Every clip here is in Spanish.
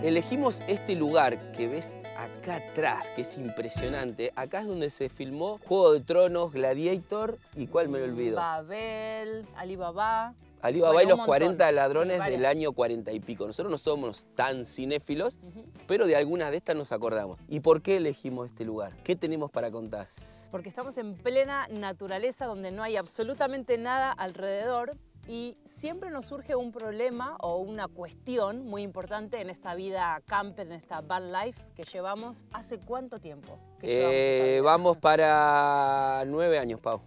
Elegimos este lugar que ves acá atrás, que es impresionante. Acá es donde se filmó Juego de Tronos, Gladiator y ¿cuál me lo olvido? Babel, Alibaba. Alibaba y Bueno, los 40 ladrones sí, del año 40 y pico. Nosotros no somos tan cinéfilos, pero de algunas de estas nos acordamos. ¿Y por qué elegimos este lugar? ¿Qué tenemos para contar? Porque estamos en plena naturaleza donde no hay absolutamente nada alrededor y siempre nos surge un problema o una cuestión muy importante en esta vida camper, en esta van life que llevamos. ¿Hace cuánto tiempo que llevamos esta vida? Vamos para 9 años, Pau.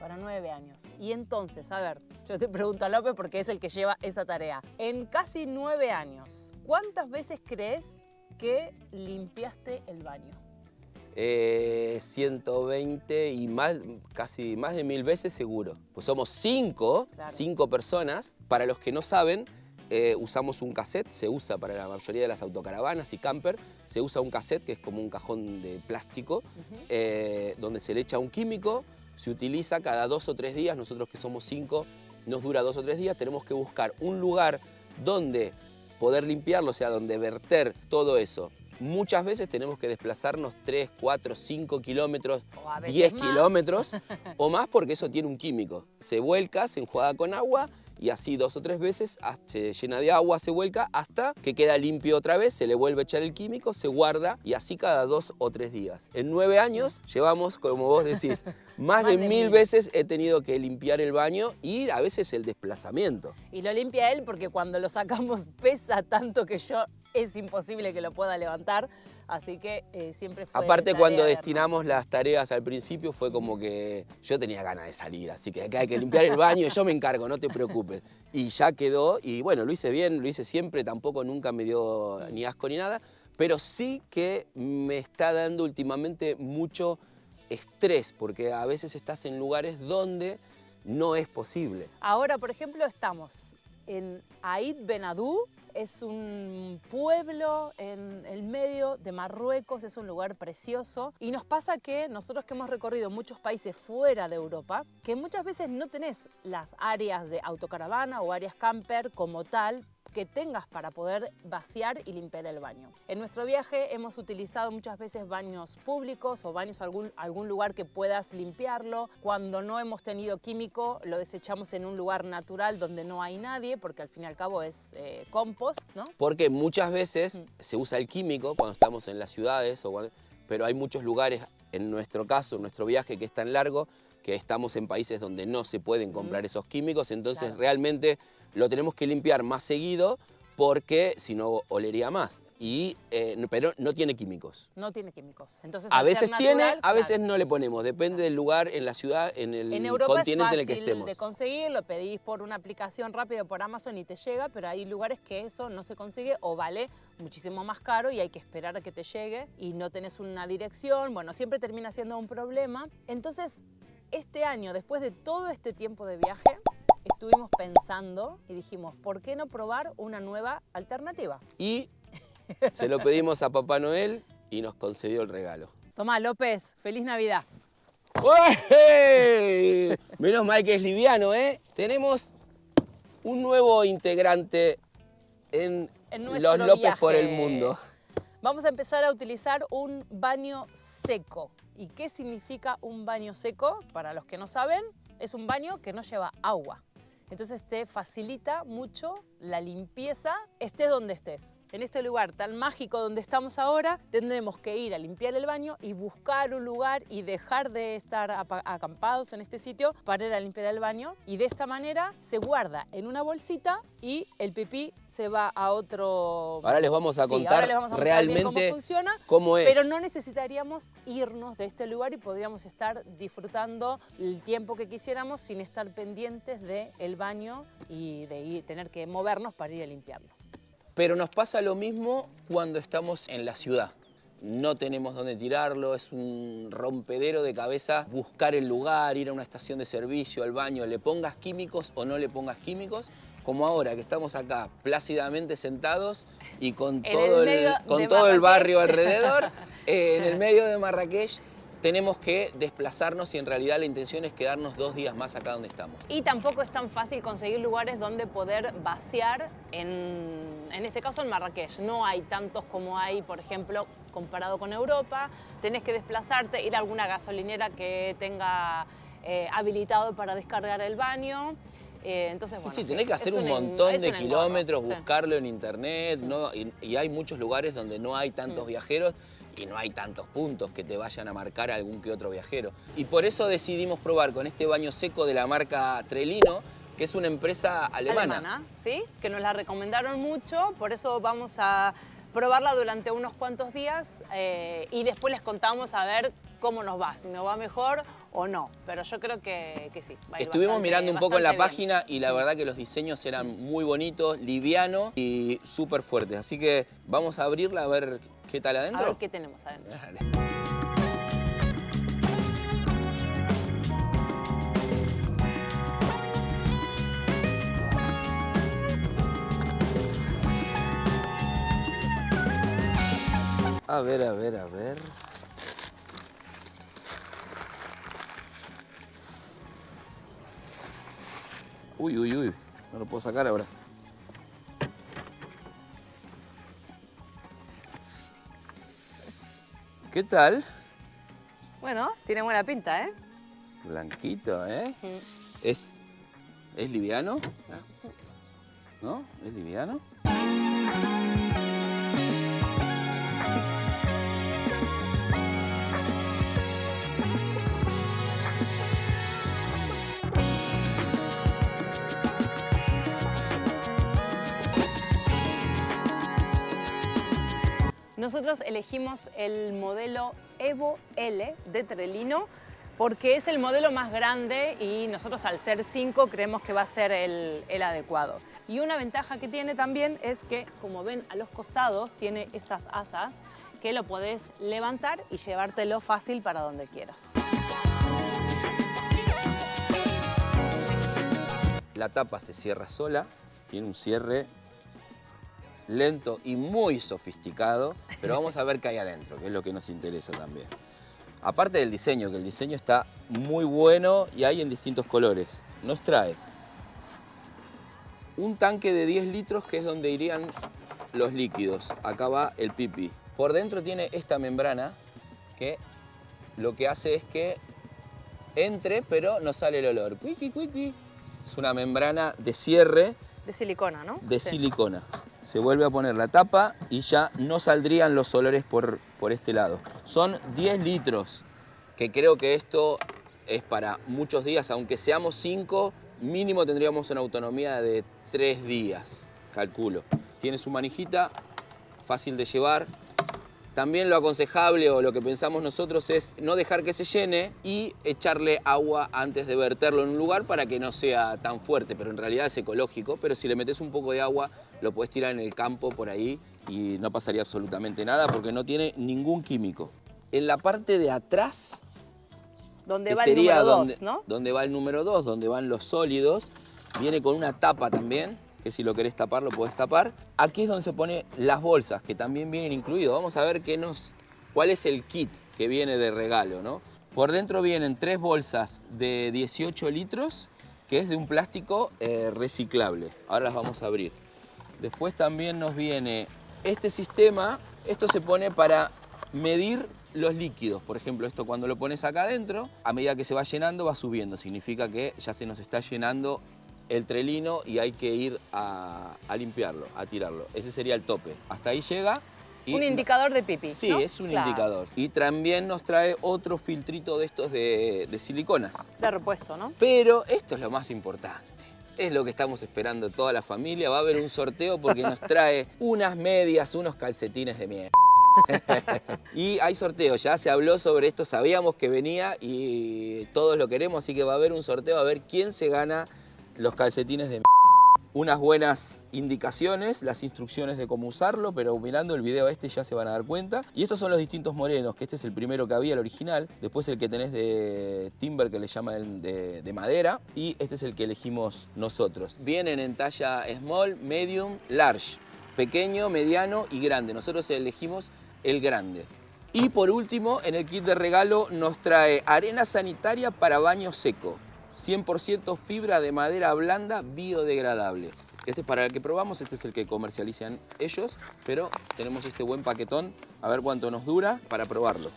Para 9 años. Y entonces, a ver, yo te pregunto a López porque es el que lleva esa tarea. En casi 9 años, ¿cuántas veces crees que limpiaste el baño? 120 y más, casi más de 1000 veces seguro. Pues somos 5 personas. Para los que no saben, usamos un cassette, se usa para la mayoría de las autocaravanas y camper, se usa un cassette que es como un cajón de plástico, donde se le echa un químico, se utiliza cada 2 o 3 días, nosotros que somos 5, nos dura 2 o 3 días, tenemos que buscar un lugar donde poder limpiarlo, o sea, donde verter todo eso. Muchas veces tenemos que desplazarnos 3, 4, 5 kilómetros, 10 kilómetros o más porque eso tiene un químico. Se vuelca, se enjuaga con agua y así 2 o 3 veces se llena de agua, se vuelca hasta que queda limpio otra vez, se le vuelve a echar el químico, se guarda y así cada 2 o 3 días. En 9 años llevamos, como vos decís, más de 1000 veces he tenido que limpiar el baño y a veces el desplazamiento. Y lo limpia él porque cuando lo sacamos pesa tanto que es imposible que lo pueda levantar, así que siempre fue Aparte, tarea cuando de destinamos las tareas al principio fue como que yo tenía ganas de salir, así que acá hay que limpiar el baño, yo me encargo, no te preocupes. Y ya quedó, y bueno, lo hice bien, lo hice siempre, tampoco nunca me dio ni asco ni nada, pero sí que me está dando últimamente mucho estrés, porque a veces estás en lugares donde no es posible. Ahora, por ejemplo, estamos en Aït Ben Haddou. Es un pueblo en el medio de Marruecos, es un lugar precioso y nos pasa que nosotros que hemos recorrido muchos países fuera de Europa, que muchas veces no tenés las áreas de autocaravana o áreas camper como tal que tengas para poder vaciar y limpiar el baño. En nuestro viaje hemos utilizado muchas veces baños públicos o baños algún lugar que puedas limpiarlo. Cuando no hemos tenido químico lo desechamos en un lugar natural donde no hay nadie porque al fin y al cabo es compost, ¿no? Porque muchas veces se usa el químico cuando estamos en las ciudades, pero hay muchos lugares, en nuestro caso, en nuestro viaje que es tan largo, que estamos en países donde no se pueden comprar esos químicos, entonces realmente lo tenemos que limpiar más seguido porque si no olería más. Pero no tiene químicos. No tiene químicos. Entonces, a veces natural, tiene, a veces no le ponemos, depende del lugar, en la ciudad, en el continente en el que estemos. En Europa es fácil de conseguir, lo pedís por una aplicación rápida por Amazon y te llega, pero hay lugares que eso no se consigue o vale muchísimo más caro y hay que esperar a que te llegue y no tenés una dirección, bueno, siempre termina siendo un problema. Entonces, este año, después de todo este tiempo de viaje, estuvimos pensando y dijimos, ¿por qué no probar una nueva alternativa? Y se lo pedimos a Papá Noel y nos concedió el regalo. Tomá, López, feliz Navidad. ¡Uey! Menos mal que es liviano, ¿eh? Tenemos un nuevo integrante en los López viaje por el mundo. Vamos a empezar a utilizar un baño seco. ¿Y qué significa un baño seco? Para los que no saben, es un baño que no lleva agua. Entonces te facilita mucho la limpieza, estés donde estés. En este lugar tan mágico donde estamos ahora, tendremos que ir a limpiar el baño y buscar un lugar y dejar de estar acampados en este sitio para ir a limpiar el baño. Y de esta manera se guarda en una bolsita y el pipí se va a otro... Ahora les vamos a contar realmente cómo funciona, cómo es. Pero no necesitaríamos irnos de este lugar y podríamos estar disfrutando el tiempo que quisiéramos sin estar pendientes del baño y de tener que movernos para ir a limpiarlo. Pero nos pasa lo mismo cuando estamos en la ciudad. No tenemos dónde tirarlo, es un rompedero de cabeza buscar el lugar, ir a una estación de servicio, al baño, le pongas químicos o no le pongas químicos, como ahora que estamos acá plácidamente sentados y con todo el barrio alrededor, en el medio de Marrakech. tenemos que desplazarnos y en realidad la intención es quedarnos 2 días más acá donde estamos. Y tampoco es tan fácil conseguir lugares donde poder vaciar, en este caso en Marrakech. No hay tantos como hay, por ejemplo, comparado con Europa. Tenés que desplazarte, ir a alguna gasolinera que tenga habilitado para descargar el baño. Entonces, bueno, sí, tenés que hacer un montón de kilómetros, engorro, buscarlo en internet, ¿no? Y hay muchos lugares donde no hay tantos viajeros y no hay tantos puntos que te vayan a marcar a algún que otro viajero. Y por eso decidimos probar con este baño seco de la marca Trelino, que es una empresa alemana. Sí, que nos la recomendaron mucho, por eso vamos a probarla durante unos cuantos días y después les contamos a ver cómo nos va, si nos va mejor o no, pero yo creo que sí. Va a ir Estuvimos mirando un poco en la bien. página y la verdad que los diseños eran muy bonitos, livianos y súper fuertes. Así que vamos a abrirla a ver qué tal adentro. A ver qué tenemos adentro. Dale. A ver, a ver, a ver. Uy, uy, uy. No lo puedo sacar ahora. ¿Qué tal? Bueno, tiene buena pinta, ¿eh? Blanquito, ¿eh? ¿Es liviano? ¿No? ¿Es liviano? Nosotros elegimos el modelo Evo L de Trelino porque es el modelo más grande y nosotros al ser 5 creemos que va a ser el adecuado. Y una ventaja que tiene también es que, como ven a los costados, tiene estas asas que lo podés levantar y llevártelo fácil para donde quieras. La tapa se cierra sola, tiene un cierre lento y muy sofisticado, pero vamos a ver qué hay adentro, que es lo que nos interesa también. Aparte del diseño, que el diseño está muy bueno y hay en distintos colores. Nos trae un tanque de 10 litros que es donde irían los líquidos. Acá va el pipí. Por dentro tiene esta membrana que lo que hace es que entre, pero no sale el olor. Cuiqui, cuiqui. Es una membrana de cierre. De silicona, ¿no? De silicona. Se vuelve a poner la tapa y ya no saldrían los olores por este lado. Son 10 litros, que creo que esto es para muchos días, aunque seamos 5, mínimo tendríamos una autonomía de 3 días, calculo. Tiene su manijita, fácil de llevar. También lo aconsejable o lo que pensamos nosotros es no dejar que se llene y echarle agua antes de verterlo en un lugar para que no sea tan fuerte, pero en realidad es ecológico. Pero si le metes un poco de agua, lo puedes tirar en el campo por ahí y no pasaría absolutamente nada porque no tiene ningún químico. En la parte de atrás, donde va el número 2, ¿no? Donde va el número 2, donde van los sólidos, viene con una tapa también, que si lo querés tapar, lo podés tapar. Aquí es donde se ponen las bolsas, que también vienen incluidos. Vamos a ver cuál es el kit que viene de regalo, ¿no? Por dentro vienen 3 bolsas de 18 litros, que es de un plástico reciclable. Ahora las vamos a abrir. Después también nos viene este sistema. Esto se pone para medir los líquidos. Por ejemplo, esto cuando lo pones acá adentro, a medida que se va llenando, va subiendo. Significa que ya se nos está llenando el Trelino y hay que ir a limpiarlo, a tirarlo. Ese sería el tope. Hasta ahí llega. Y un indicador de pipí, sí, ¿no? Es un indicador. Y también nos trae otro filtrito de estos de siliconas. De repuesto, ¿no? Pero esto es lo más importante. Es lo que estamos esperando toda la familia. Va a haber un sorteo porque nos trae unas medias, unos calcetines de mierda. Y hay sorteo, ya se habló sobre esto, sabíamos que venía y todos lo queremos, así que va a haber un sorteo a ver quién se gana los calcetines de mierda. Unas buenas indicaciones, las instrucciones de cómo usarlo, pero mirando el video este ya se van a dar cuenta. Y estos son los distintos morenos, que este es el primero que había, el original. Después el que tenés de timber, que le llaman de madera. Y este es el que elegimos nosotros. Vienen en talla small, medium, large. Pequeño, mediano y grande. Nosotros elegimos el grande. Y por último, en el kit de regalo nos trae arena sanitaria para baño seco. 100% fibra de madera blanda biodegradable. Este es para el que probamos, este es el que comercializan ellos, pero tenemos este buen paquetón, a ver cuánto nos dura para probarlo.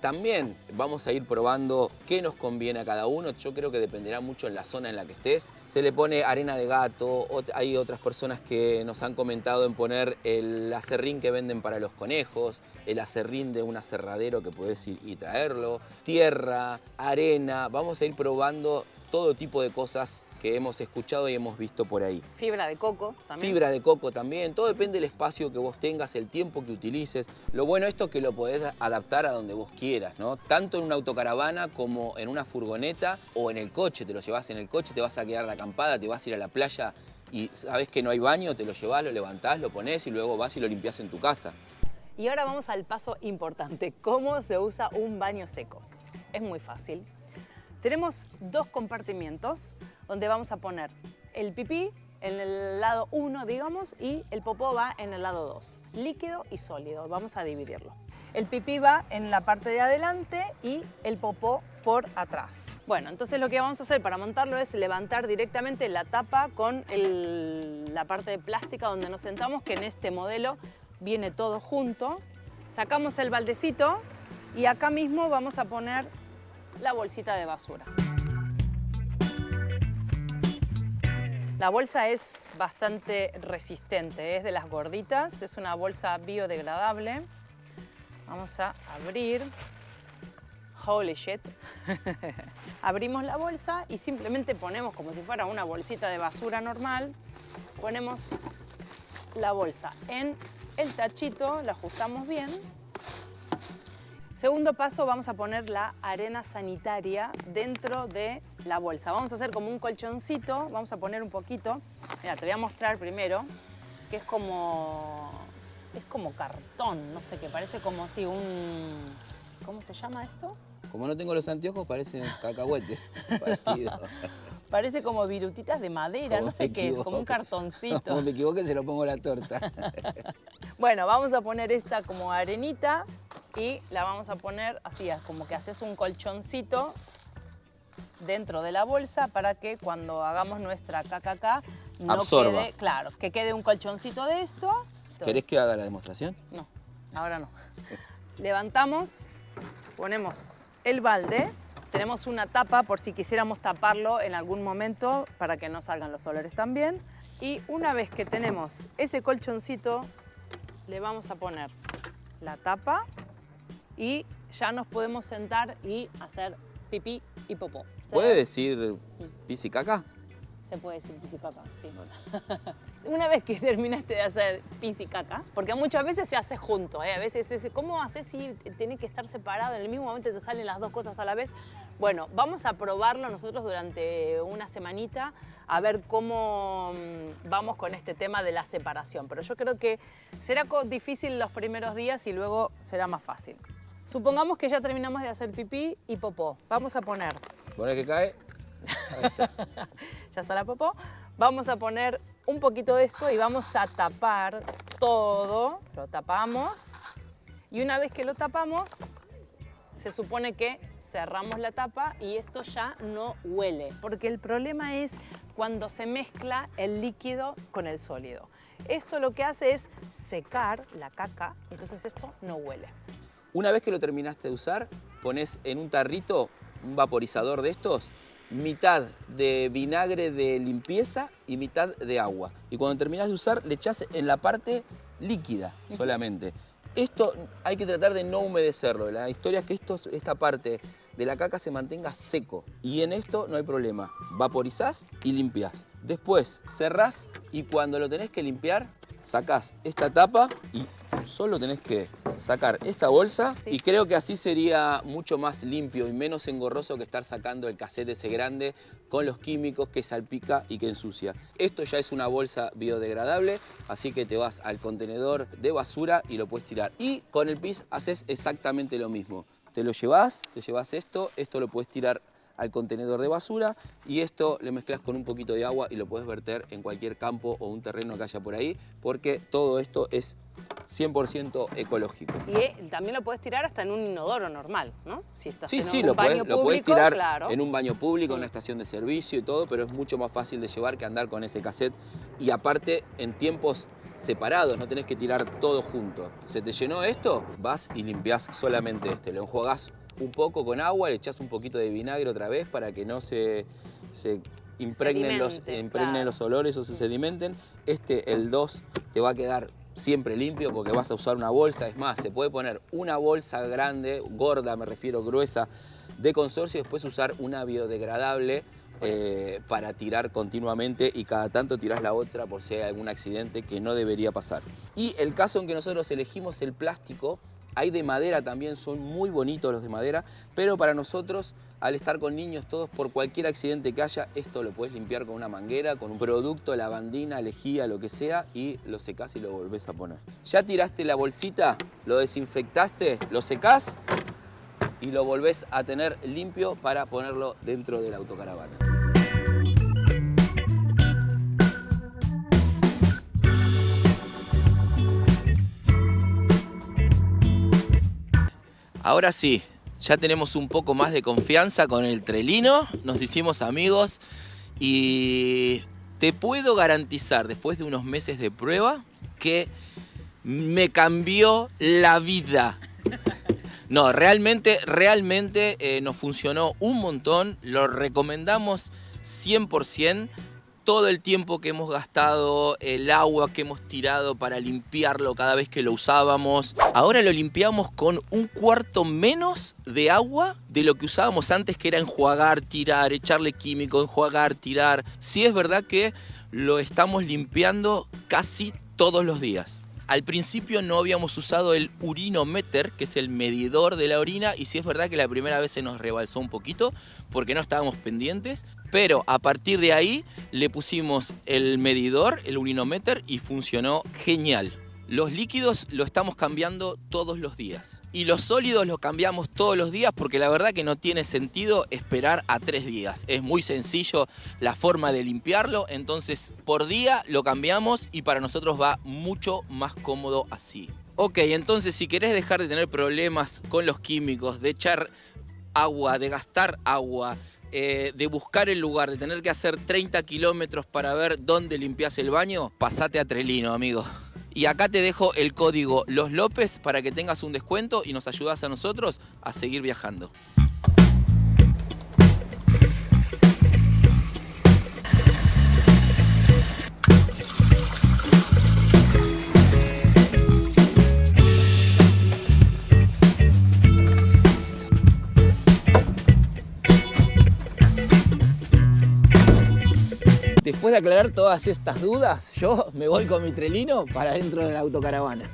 También vamos a ir probando qué nos conviene a cada uno. Yo creo que dependerá mucho en la zona en la que estés. Se le pone arena de gato, hay otras personas que nos han comentado en poner el aserrín que venden para los conejos, el aserrín de un aserradero que podés ir y traerlo, tierra, arena. Vamos a ir probando todo tipo de cosas que hemos escuchado y hemos visto por ahí. Fibra de coco también. Fibra de coco también, todo depende del espacio que vos tengas, el tiempo que utilices. Lo bueno esto es que lo podés adaptar a donde vos quieras, ¿no? Tanto en una autocaravana como en una furgoneta o en el coche. Te lo llevas en el coche, te vas a quedar de acampada, te vas a ir a la playa y sabés que no hay baño, te lo llevás, lo levantás, lo ponés y luego vas y lo limpiás en tu casa. Y ahora vamos al paso importante, ¿cómo se usa un baño seco? Es muy fácil. Tenemos dos compartimientos donde vamos a poner el pipí en el lado 1, digamos, y el popó va en el lado 2. Líquido y sólido, vamos a dividirlo. El pipí va en la parte de adelante y el popó por atrás. Bueno, entonces lo que vamos a hacer para montarlo es levantar directamente la tapa con la parte de plástica donde nos sentamos, que en este modelo viene todo junto. Sacamos el baldecito y acá mismo vamos a poner la bolsita de basura. La bolsa es bastante resistente, es de las gorditas, es una bolsa biodegradable. Vamos a abrir. Holy shit. Abrimos la bolsa y simplemente ponemos como si fuera una bolsita de basura normal. Ponemos la bolsa en el tachito, la ajustamos bien. Segundo paso, vamos a poner la arena sanitaria dentro de la bolsa. Vamos a hacer como un colchoncito, vamos a poner un poquito. Mira, te voy a mostrar primero, que es como cartón, no sé qué, parece como si ¿cómo se llama esto? Como no tengo los anteojos, parece cacahuete partido. Parece como virutitas de madera, no sé qué es, como un cartoncito. Como me equivoque, se lo pongo a la torta. Bueno, vamos a poner esta como arenita y la vamos a poner así, como que haces un colchoncito dentro de la bolsa para que cuando hagamos nuestra KKK no absorba. quede, claro, que quede un colchoncito de esto. ¿Querés que haga la demostración? No, ahora no. Levantamos, ponemos el balde. Tenemos una tapa por si quisiéramos taparlo en algún momento para que no salgan los olores también. Y una vez que tenemos ese colchoncito, le vamos a poner la tapa y ya nos podemos sentar y hacer pipí y popó. ¿Puede decir pis y caca? Se puede decir pis y caca, sí. Una vez que terminaste de hacer pis y caca, porque muchas veces se hace junto, a veces es, ¿cómo haces si tiene que estar separado? En el mismo momento te salen las dos cosas a la vez. Bueno, vamos a probarlo nosotros durante una semanita a ver cómo vamos con este tema de la separación. Pero yo creo que será difícil los primeros días y luego será más fácil. Supongamos que ya terminamos de hacer pipí y popó. Vamos a poner... ¿Poner que cae? Ahí está. Ya está la popó. Vamos a poner un poquito de esto y vamos a tapar todo. Lo tapamos y una vez que lo tapamos, se supone que cerramos la tapa y esto ya no huele. Porque el problema es cuando se mezcla el líquido con el sólido. Esto lo que hace es secar la caca, entonces esto no huele. Una vez que lo terminaste de usar, pones en un tarrito, un vaporizador de estos, mitad de vinagre de limpieza y mitad de agua. Y cuando terminas de usar, le echás en la parte líquida solamente. Esto hay que tratar de no humedecerlo. La historia es que esta parte de la caca se mantenga seco. Y en esto no hay problema. Vaporizás y limpiás. Después cerrás y cuando lo tenés que limpiar, sacás esta tapa y solo tenés que sacar esta bolsa. Sí. Y creo que así sería mucho más limpio y menos engorroso que estar sacando el cassette ese grande con los químicos que salpica y que ensucia. Esto ya es una bolsa biodegradable, así que te vas al contenedor de basura y lo puedes tirar. Y con el pis haces exactamente lo mismo. Te llevas esto lo puedes tirar al contenedor de basura y esto le mezclas con un poquito de agua y lo puedes verter en cualquier campo o un terreno que haya por ahí, porque todo esto es 100% ecológico. Y también lo puedes tirar hasta en un inodoro normal, ¿no? Si estás en Sí, un lo baño público, puedes tirar claro, en un baño público, en una estación de servicio y todo, pero es mucho más fácil de llevar que andar con ese cassette. Y aparte, en tiempos separados, no tenés que tirar todo junto. ¿Se te llenó esto? Vas y limpiás solamente este. Lo enjuagás un poco con agua, le echás un poquito de vinagre otra vez para que no se impregnen los olores o se sedimenten. El 2 te va a quedar siempre limpio porque vas a usar una bolsa. Es más, se puede poner una bolsa grande, gorda, me refiero, gruesa, de consorcio y después usar una biodegradable para tirar continuamente y cada tanto tirás la otra por si hay algún accidente que no debería pasar. Y el caso en que nosotros elegimos el plástico, hay de madera también, son muy bonitos los de madera, pero para nosotros, al estar con niños todos, por cualquier accidente que haya, esto lo puedes limpiar con una manguera, con un producto, lavandina, lejía, lo que sea, y lo secás y lo volvés a poner. Ya tiraste la bolsita, lo desinfectaste, lo secás y lo volvés a tener limpio para ponerlo dentro de la autocaravana. Ahora sí, ya tenemos un poco más de confianza con el Trelino, nos hicimos amigos y te puedo garantizar, después de unos meses de prueba, que me cambió la vida. No, realmente nos funcionó un montón, lo recomendamos 100%. Todo el tiempo que hemos gastado, el agua que hemos tirado para limpiarlo cada vez que lo usábamos. Ahora lo limpiamos con un cuarto menos de agua de lo que usábamos antes, que era enjuagar, tirar, echarle químico, enjuagar, tirar. Sí es verdad que lo estamos limpiando casi todos los días. Al principio no habíamos usado el urinometer, que es el medidor de la orina, y sí es verdad que la primera vez se nos rebalsó un poquito porque no estábamos pendientes, pero a partir de ahí le pusimos el medidor, el urinometer, y funcionó genial. Los líquidos lo estamos cambiando todos los días y los sólidos los cambiamos todos los días porque la verdad que no tiene sentido esperar a 3 días. Es muy sencillo la forma de limpiarlo, entonces por día lo cambiamos y para nosotros va mucho más cómodo así. Ok, entonces si querés dejar de tener problemas con los químicos, de echar agua, de gastar agua, de buscar el lugar, de tener que hacer 30 kilómetros para ver dónde limpias el baño, pasate a Trelino, amigo. Y acá te dejo el código Los López para que tengas un descuento y nos ayudas a nosotros a seguir viajando. Después de aclarar todas estas dudas, yo me voy con mi Trelino para dentro de la autocaravana.